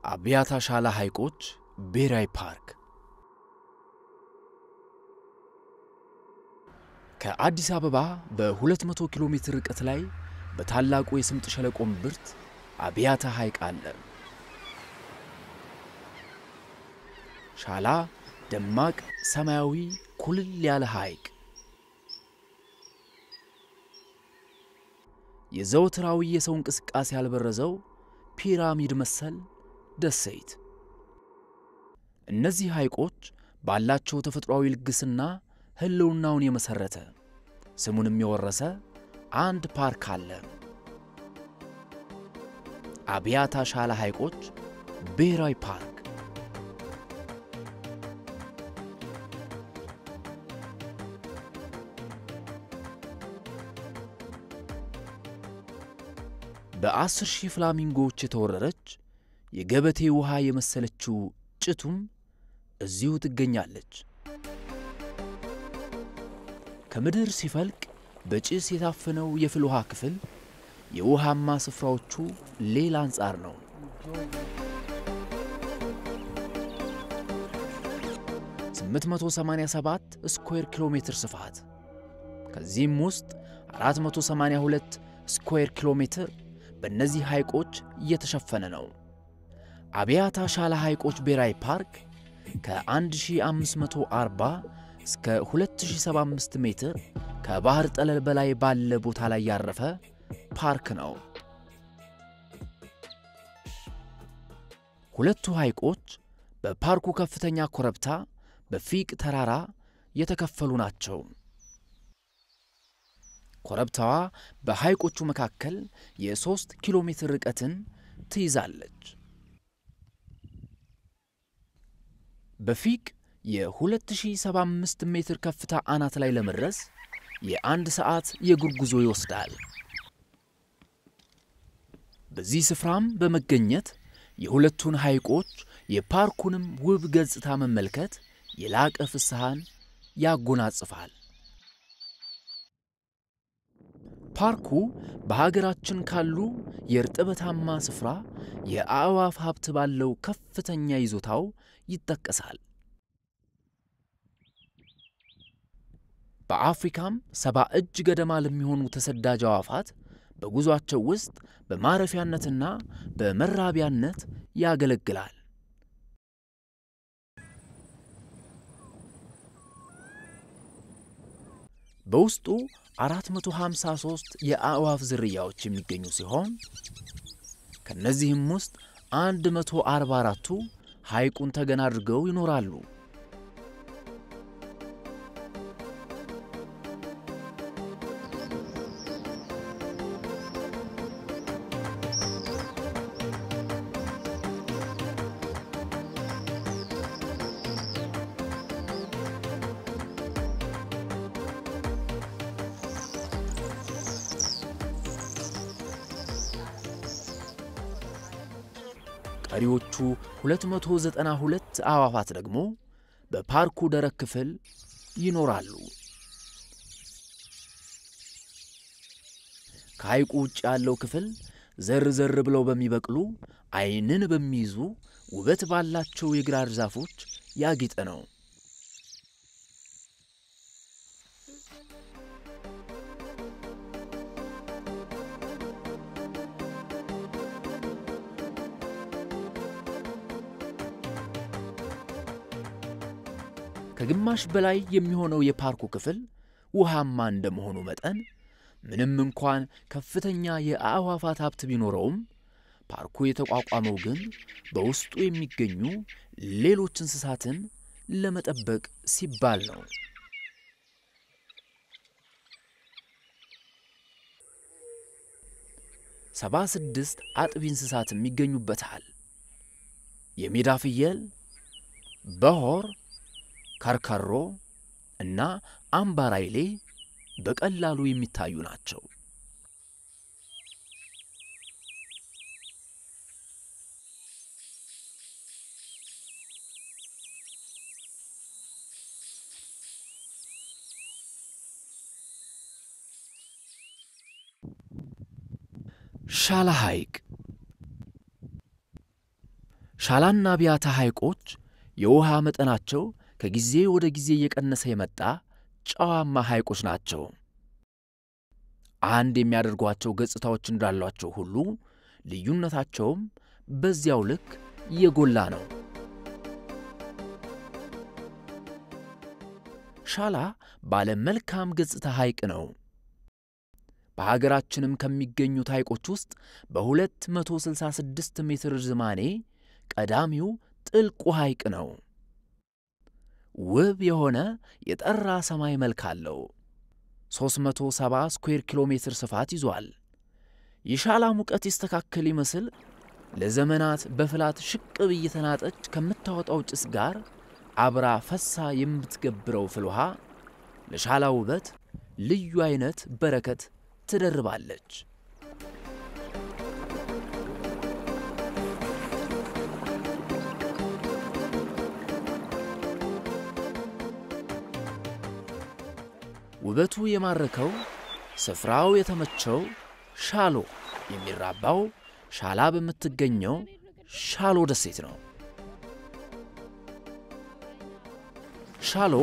አብያታ ሻላ ሐይቆች ብሔራዊ ፓርክ ከአዲስ አበባ በ200 ኪሎ ሜትር ርቀት ላይ በታላቁ የስምጥ ሸለቆ ምብርት አብያታ ሐይቅ አለ። ሻላ ደማቅ ሰማያዊ ኩልል ያለ ሐይቅ የዘውትራዊ የሰው እንቅስቃሴ ያልበረዘው ፒራሚድ መሰል ደሴት። እነዚህ ሐይቆች ባላቸው ተፈጥሯዊ ልግስና ህልውናውን የመሰረተ ስሙንም የወረሰ አንድ ፓርክ አለ። አብያታ ሻላ ሐይቆች ብሔራዊ ፓርክ። በ10 ሺህ ፍላሚንጎዎች የተወረረች የገበቴ ውሃ የመሰለችው ጭቱም እዚሁ ትገኛለች። ከምድር ሲፈልቅ በጭስ የታፈነው የፍል ውሃ ክፍል የውሃማ ስፍራዎቹ ሌላ አንጻር ነው። +887 ስኩዌር ኪሎ ሜትር ስፋት፣ ከዚህም ውስጥ 482 ስኩዌር ኪሎ ሜትር በእነዚህ ሐይቆች እየተሸፈነ ነው። አብያታ ሻላ ሐይቆች ብሔራዊ ፓርክ ከ1540 እስከ 2075 ሜትር ከባህር ጠለል በላይ ባለ ቦታ ላይ ያረፈ ፓርክ ነው። ሁለቱ ሐይቆች በፓርኩ ከፍተኛ ኮረብታ በፊቅ ተራራ የተከፈሉ ናቸው። ኮረብታዋ በሐይቆቹ መካከል የ3 ኪሎ ሜትር ርቀትን ትይዛለች። በፊቅ የ2075 ሜትር ከፍታ አናት ላይ ለመድረስ የ1 ሰዓት የእግር ጉዞ ይወስዳል። በዚህ ስፍራም በመገኘት የሁለቱን ሐይቆች የፓርኩንም ውብ ገጽታ መመልከት የላቀ ፍስሃን ያጎናጽፋል። ፓርኩ በሀገራችን ካሉ የእርጥበታማ ስፍራ የአዕዋፍ ሀብት ባለው ከፍተኛ ይዞታው ይጠቀሳል። በአፍሪካም 70 እጅ ገደማ ለሚሆኑ ተሰዳጅ አዕዋፋት በጉዟቸው ውስጥ በማረፊያነትና በመራቢያነት ያገለግላል። በውስጡ 453 የአዕዋፍ ዝርያዎች የሚገኙ ሲሆን ከነዚህም ውስጥ 144ቱ ሐይቁን ተገን አድርገው ይኖራሉ። ቀሪዎቹ 292 አዕዋፋት ደግሞ በፓርኩ ደረቅ ክፍል ይኖራሉ። ከሐይቁ ውጭ ያለው ክፍል ዘር ብለው በሚበቅሉ ዓይንን በሚይዙ ውበት ባላቸው የግራር ዛፎች ያጌጠ ነው። ከግማሽ በላይ የሚሆነው የፓርኩ ክፍል ውሃማ እንደመሆኑ መጠን ምንም እንኳን ከፍተኛ የአዕዋፋት ሀብት ቢኖረውም ፓርኩ የተቋቋመው ግን በውስጡ የሚገኙ ሌሎች እንስሳትን ለመጠበቅ ሲባል ነው። 76 አጥቢ እንስሳትም ይገኙበታል። የሜዳ ፍየል፣ በሆር፣ ከርከሮ እና አምባራይሌ በቀላሉ የሚታዩ ናቸው። ሻላ ሐይቅ ሻላና አብያታ ሐይቆች የውሃ መጠናቸው ከጊዜ ወደ ጊዜ እየቀነሰ የመጣ ጨዋማ ሐይቆች ናቸው። አንድ የሚያደርጓቸው ገጽታዎች እንዳሏቸው ሁሉ ልዩነታቸውም በዚያው ልክ የጎላ ነው። ሻላ ባለ መልካም ገጽታ ሐይቅ ነው። በሀገራችንም ከሚገኙት ሐይቆች ውስጥ በ266 ሜትር ርዝማኔ ቀዳሚው ጥልቁ ሐይቅ ነው። ውብ የሆነ የጠራ ሰማይ መልክ አለው። 370 ስኩዌር ኪሎ ሜትር ስፋት ይዟል። የሻላ ሙቀት ይስተካከል ይመስል ለዘመናት በፍላት ሽቅብ እየተናጠች ከምታወጣው ጭስ ጋር አብራ ፈሳ የምትገብረው ፍልውሃ ለሻላ ውበት ልዩ አይነት በረከት ትደርባለች። ውበቱ የማረከው ስፍራው የተመቸው ሻሎ የሚራባው ሻላ በምትገኘው ሻሎ ደሴት ነው። ሻሎ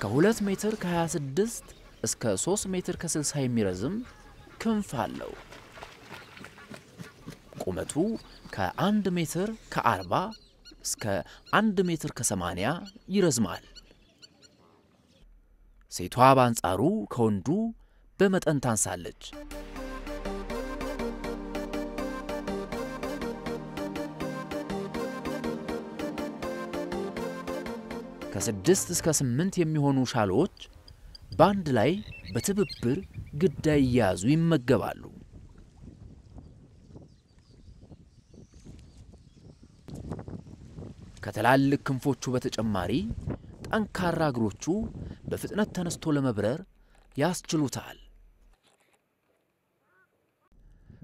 ከ2 ሜትር ከ26 እስከ 3 ሜትር ከ60 የሚረዝም ክንፍ አለው። ቁመቱ ከ1 ሜትር ከ40 እስከ 1 ሜትር ከ80 ይረዝማል። ሴቷ በአንጻሩ ከወንዱ በመጠን ታንሳለች። ከ6 እስከ 8 የሚሆኑ ሻሎች በአንድ ላይ በትብብር ግዳይ እየያዙ ይመገባሉ። ከትላልቅ ክንፎቹ በተጨማሪ ጠንካራ እግሮቹ በፍጥነት ተነስቶ ለመብረር ያስችሉታል።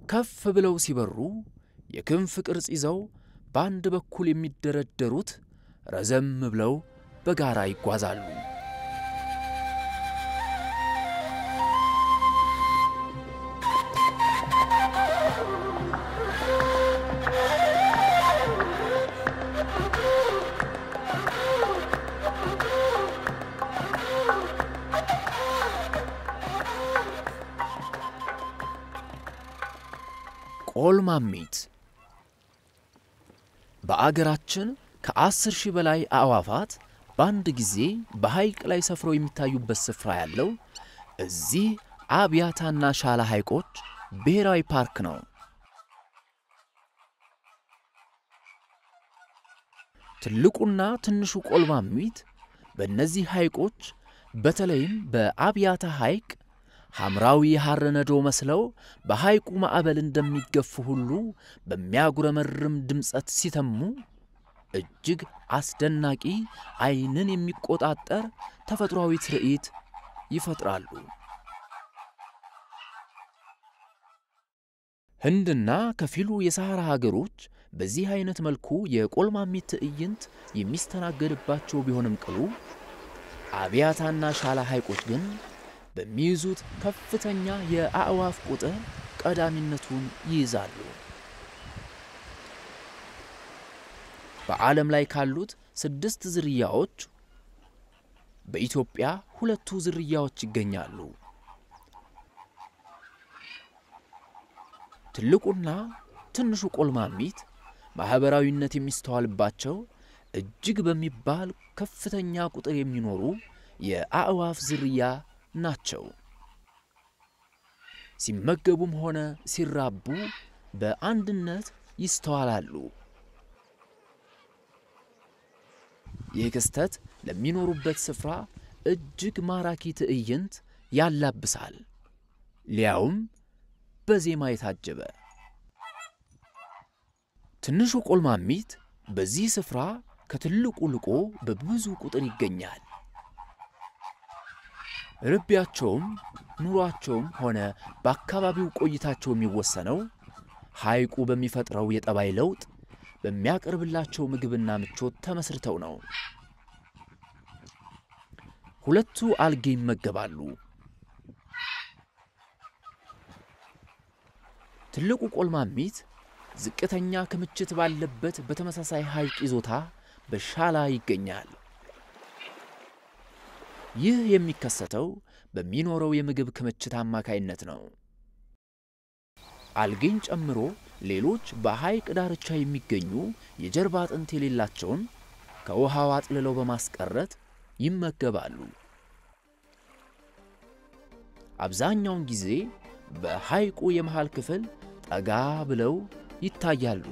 ከፍ ብለው ሲበሩ የክንፍ ቅርጽ ይዘው በአንድ በኩል የሚደረደሩት ረዘም ብለው በጋራ ይጓዛሉ። ቆልማሚት በአገራችን ከ10 ሺህ በላይ አዕዋፋት በአንድ ጊዜ በሐይቅ ላይ ሰፍረው የሚታዩበት ስፍራ ያለው እዚህ አብያታና ሻላ ሐይቆች ብሔራዊ ፓርክ ነው። ትልቁና ትንሹ ቆልማሚት በእነዚህ ሐይቆች በተለይም በአብያታ ሐይቅ ሐምራዊ የሐር ነዶ መስለው በሐይቁ ማዕበል እንደሚገፉ ሁሉ በሚያጉረመርም ድምጸት ሲተሙ እጅግ አስደናቂ ዓይንን የሚቆጣጠር ተፈጥሯዊ ትርኢት ይፈጥራሉ። ህንድና ከፊሉ የሳሐራ ሀገሮች በዚህ አይነት መልኩ የቆልማሚት ትዕይንት የሚስተናገድባቸው ቢሆንም ቅሉ አብያታና ሻላ ሐይቆች ግን በሚይዙት ከፍተኛ የአዕዋፍ ቁጥር ቀዳሚነቱን ይይዛሉ። በዓለም ላይ ካሉት 6 ዝርያዎች በኢትዮጵያ 2 ዝርያዎች ይገኛሉ። ትልቁና ትንሹ ቆልማሚት ማህበራዊነት የሚስተዋልባቸው እጅግ በሚባል ከፍተኛ ቁጥር የሚኖሩ የአዕዋፍ ዝርያ ናቸው። ሲመገቡም ሆነ ሲራቡ በአንድነት ይስተዋላሉ። ይህ ክስተት ለሚኖሩበት ስፍራ እጅግ ማራኪ ትዕይንት ያላብሳል፣ ሊያውም በዜማ የታጀበ። ትንሹ ቆልማሚት በዚህ ስፍራ ከትልቁ ልቆ በብዙ ቁጥር ይገኛል። ርቢያቸውም ኑሯቸውም ሆነ በአካባቢው ቆይታቸው የሚወሰነው ሐይቁ በሚፈጥረው የጠባይ ለውጥ በሚያቀርብላቸው ምግብና ምቾት ተመስርተው ነው። ሁለቱ አልጌ ይመገባሉ። ትልቁ ቆልማሚት ዝቅተኛ ክምችት ባለበት በተመሳሳይ ሐይቅ ይዞታ በሻላ ይገኛል። ይህ የሚከሰተው በሚኖረው የምግብ ክምችት አማካይነት ነው። አልጌን ጨምሮ ሌሎች በሐይቅ ዳርቻ የሚገኙ የጀርባ አጥንት የሌላቸውን ከውሃው አጥልለው በማስቀረት ይመገባሉ። አብዛኛውን ጊዜ በሐይቁ የመሃል ክፍል ጠጋ ብለው ይታያሉ።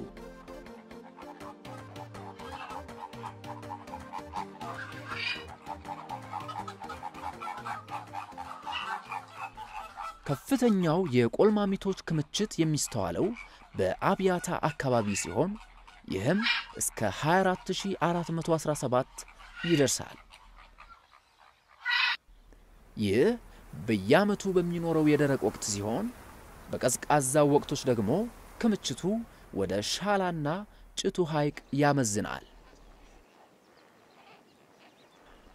ከፍተኛው የቆልማሚቶች ክምችት የሚስተዋለው በአብያታ አካባቢ ሲሆን ይህም እስከ 24417 ይደርሳል። ይህ በየዓመቱ በሚኖረው የደረቅ ወቅት ሲሆን በቀዝቃዛው ወቅቶች ደግሞ ክምችቱ ወደ ሻላና ጭቱ ሐይቅ ያመዝናል።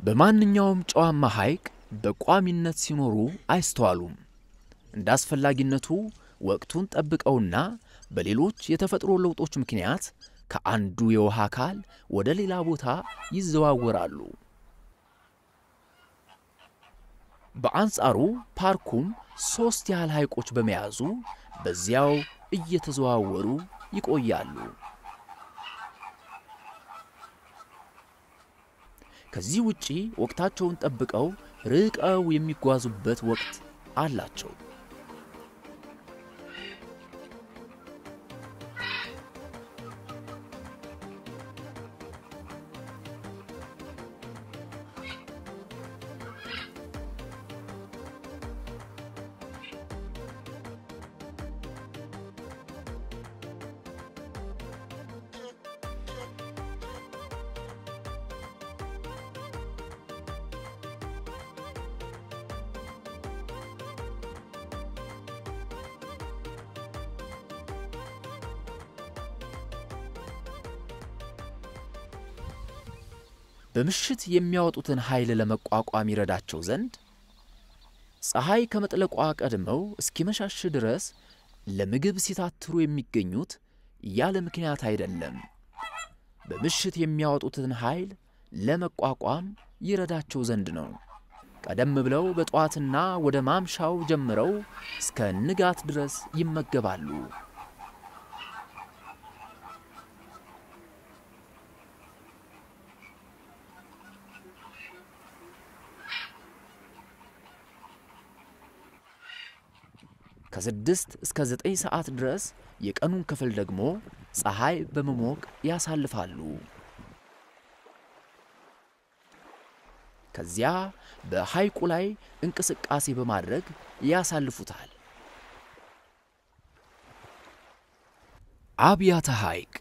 በማንኛውም ጨዋማ ሐይቅ በቋሚነት ሲኖሩ አይስተዋሉም። እንደ አስፈላጊነቱ ወቅቱን ጠብቀውና በሌሎች የተፈጥሮ ለውጦች ምክንያት ከአንዱ የውሃ አካል ወደ ሌላ ቦታ ይዘዋወራሉ። በአንጻሩ ፓርኩም 3 ያህል ሐይቆች በመያዙ በዚያው እየተዘዋወሩ ይቆያሉ። ከዚህ ውጪ ወቅታቸውን ጠብቀው ርቀው የሚጓዙበት ወቅት አላቸው። በምሽት የሚያወጡትን ኃይል ለመቋቋም ይረዳቸው ዘንድ ፀሐይ ከመጥለቋ ቀድመው እስኪመሻሽ ድረስ ለምግብ ሲታትሩ የሚገኙት ያለ ምክንያት አይደለም። በምሽት የሚያወጡትን ኃይል ለመቋቋም ይረዳቸው ዘንድ ነው። ቀደም ብለው በጧትና ወደ ማምሻው ጀምረው እስከ ንጋት ድረስ ይመገባሉ። ከ6 እስከ 9 ሰዓት ድረስ የቀኑን ክፍል ደግሞ ፀሐይ በመሞቅ ያሳልፋሉ። ከዚያ በሐይቁ ላይ እንቅስቃሴ በማድረግ ያሳልፉታል። አብያታ ሐይቅ።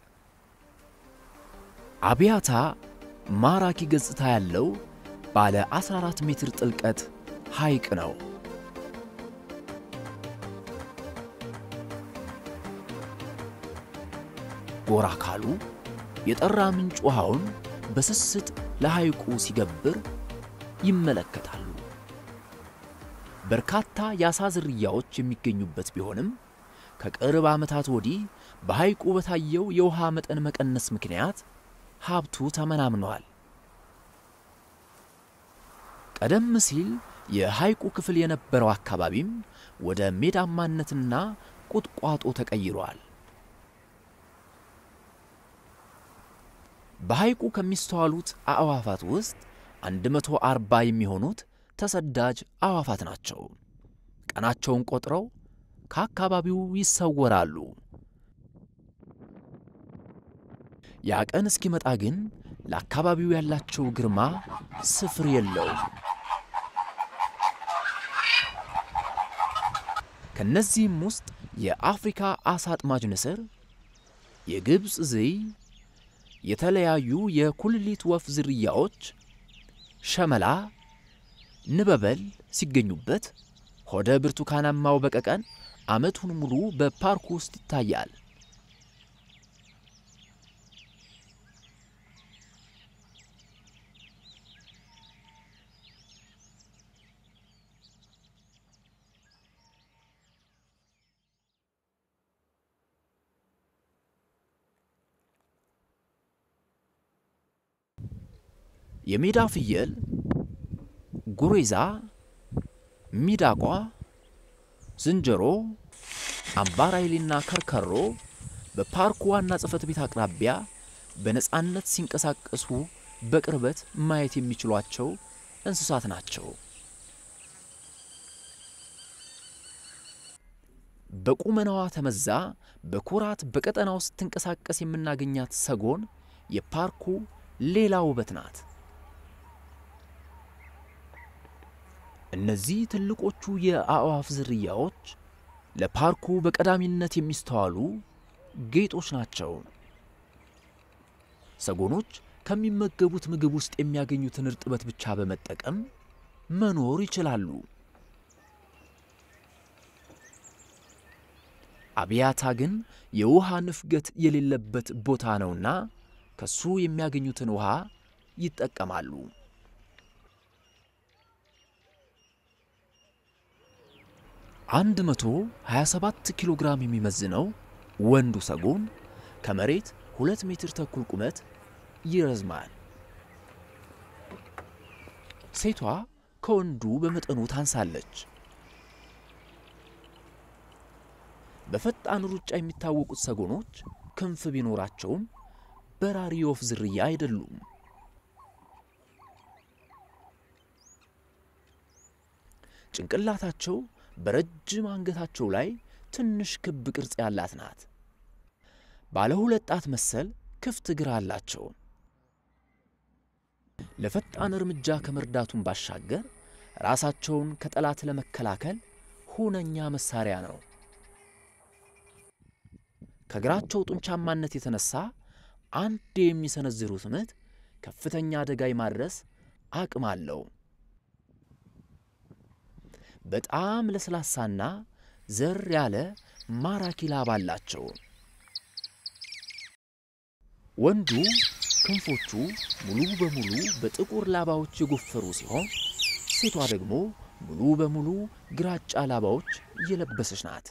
አብያታ ማራኪ ገጽታ ያለው ባለ 14 ሜትር ጥልቀት ሐይቅ ነው። ጎራ ካሉ የጠራ ምንጭ ውሃውን በስስት ለሐይቁ ሲገብር ይመለከታሉ። በርካታ የዓሣ ዝርያዎች የሚገኙበት ቢሆንም ከቅርብ ዓመታት ወዲህ በሐይቁ በታየው የውሃ መጠን መቀነስ ምክንያት ሀብቱ ተመናምኗል። ቀደም ሲል የሐይቁ ክፍል የነበረው አካባቢም ወደ ሜዳማነትና ቁጥቋጦ ተቀይሯል። በሐይቁ ከሚስተዋሉት አዕዋፋት ውስጥ 140 የሚሆኑት ተሰዳጅ አዕዋፋት ናቸው። ቀናቸውን ቆጥረው ከአካባቢው ይሰወራሉ። ያ ቀን እስኪመጣ ግን ለአካባቢው ያላቸው ግርማ ስፍር የለውም። ከነዚህም ውስጥ የአፍሪካ ዓሣ አጥማጅ ንስር፣ የግብፅ ዝይ፣ የተለያዩ የኩልሊት ወፍ ዝርያዎች፣ ሸመላ፣ ንበበል ሲገኙበት ሆደ ብርቱካናማው በቀቀን ዓመቱን ሙሉ በፓርኩ ውስጥ ይታያል። የሜዳ ፍየል፣ ጉሬዛ፣ ሚዳቋ፣ ዝንጀሮ፣ አምባራይልና ከርከሮ በፓርኩ ዋና ጽሕፈት ቤት አቅራቢያ በነጻነት ሲንቀሳቀሱ በቅርበት ማየት የሚችሏቸው እንስሳት ናቸው። በቁመናዋ ተመዛ በኩራት በቀጠናው ስትንቀሳቀስ የምናገኛት ሰጎን የፓርኩ ሌላ ውበት ናት። እነዚህ ትልቆቹ የአዕዋፍ ዝርያዎች ለፓርኩ በቀዳሚነት የሚስተዋሉ ጌጦች ናቸው። ሰጎኖች ከሚመገቡት ምግብ ውስጥ የሚያገኙትን እርጥበት ብቻ በመጠቀም መኖር ይችላሉ። አብያታ ግን የውሃ ንፍገት የሌለበት ቦታ ነውና ከሱ የሚያገኙትን ውሃ ይጠቀማሉ። 127 ኪሎ ግራም የሚመዝነው ወንዱ ሰጎን ከመሬት 2 ሜትር ተኩል ቁመት ይረዝማል። ሴቷ ከወንዱ በመጠኑ ታንሳለች። በፈጣን ሩጫ የሚታወቁት ሰጎኖች ክንፍ ቢኖራቸውም በራሪ ወፍ ዝርያ አይደሉም። ጭንቅላታቸው በረጅም አንገታቸው ላይ ትንሽ ክብ ቅርጽ ያላት ናት። ባለ ሁለት ጣት መሰል ክፍት እግር አላቸው። ለፈጣን እርምጃ ከመርዳቱም ባሻገር ራሳቸውን ከጠላት ለመከላከል ሁነኛ መሳሪያ ነው። ከግራቸው ጡንቻማነት የተነሳ አንድ የሚሰነዝሩት ምት ከፍተኛ አደጋ የማድረስ አቅም አለው። በጣም ለስላሳና ዘር ያለ ማራኪ ላባ አላቸው። ወንዱ ክንፎቹ ሙሉ በሙሉ በጥቁር ላባዎች የጎፈሩ ሲሆን ሴቷ ደግሞ ሙሉ በሙሉ ግራጫ ላባዎች የለበሰች ናት።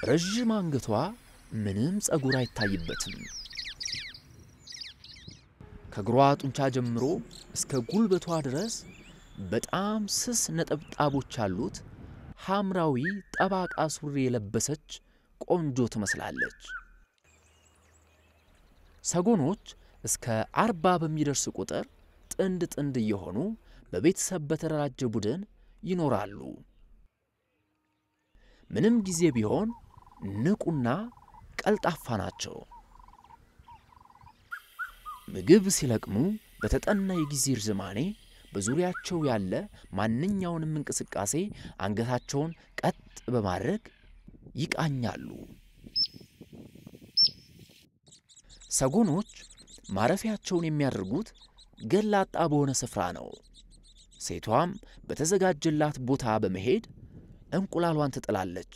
ረጅም አንገቷ ምንም ጸጉር አይታይበትም። ከግሯ ጡንቻ ጀምሮ እስከ ጉልበቷ ድረስ በጣም ስስ ነጠብጣቦች ያሉት ሐምራዊ ጠባቃ ሱሪ የለበሰች ቆንጆ ትመስላለች። ሰጎኖች እስከ 40 በሚደርስ ቁጥር ጥንድ ጥንድ እየሆኑ በቤተሰብ በተደራጀ ቡድን ይኖራሉ። ምንም ጊዜ ቢሆን ንቁና ቀልጣፋ ናቸው። ምግብ ሲለቅሙ በተጠና የጊዜ ርዝማኔ በዙሪያቸው ያለ ማንኛውንም እንቅስቃሴ አንገታቸውን ቀጥ በማድረግ ይቃኛሉ። ሰጎኖች ማረፊያቸውን የሚያደርጉት ገላጣ በሆነ ስፍራ ነው። ሴቷም በተዘጋጀላት ቦታ በመሄድ እንቁላሏን ትጥላለች።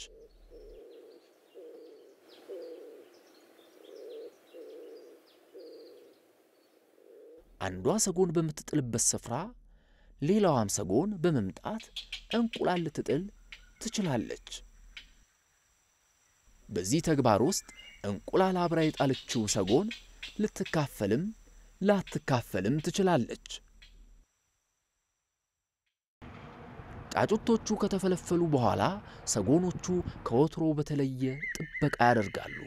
አንዷ ሰጎን በምትጥልበት ስፍራ ሌላዋም ሰጎን በመምጣት እንቁላል ልትጥል ትችላለች። በዚህ ተግባር ውስጥ እንቁላል አብራ የጣለችው ሰጎን ልትካፈልም ላትካፈልም ትችላለች። ጫጩቶቹ ከተፈለፈሉ በኋላ ሰጎኖቹ ከወትሮ በተለየ ጥበቃ ያደርጋሉ።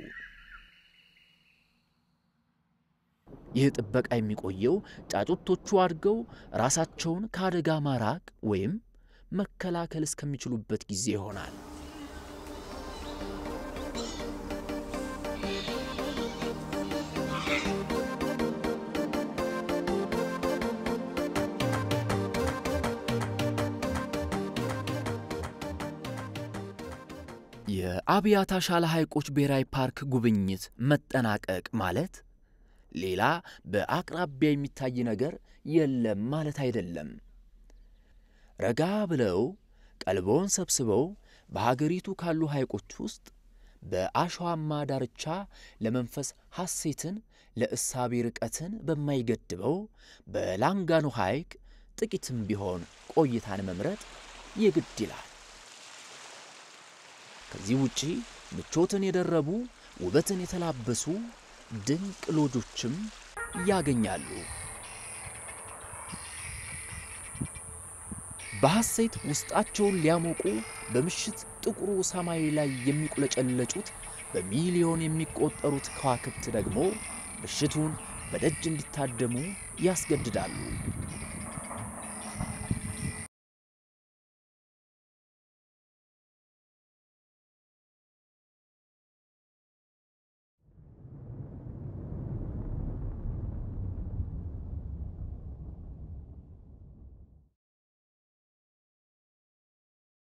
ይህ ጥበቃ የሚቆየው ጫጩቶቹ አድገው ራሳቸውን ከአደጋ ማራቅ ወይም መከላከል እስከሚችሉበት ጊዜ ይሆናል። የአብያታ ሻላ ሐይቆች ብሔራዊ ፓርክ ጉብኝት መጠናቀቅ ማለት ሌላ በአቅራቢያ የሚታይ ነገር የለም ማለት አይደለም። ረጋ ብለው ቀልቦን ሰብስበው በሀገሪቱ ካሉ ሐይቆች ውስጥ በአሸዋማ ዳርቻ ለመንፈስ ሐሴትን ለእሳቤ ርቀትን በማይገድበው በላንጋኖ ሐይቅ ጥቂትም ቢሆን ቆይታን መምረጥ የግድ ይላል። ከዚህ ውጪ ምቾትን የደረቡ ውበትን የተላበሱ ድንቅ ሎጆችም ያገኛሉ። በሐሴት ውስጣቸውን ሊያሞቁ በምሽት ጥቁሩ ሰማይ ላይ የሚቁለጨለጩት በሚሊዮን የሚቆጠሩት ከዋክብት ደግሞ ምሽቱን በደጅ እንዲታደሙ ያስገድዳሉ።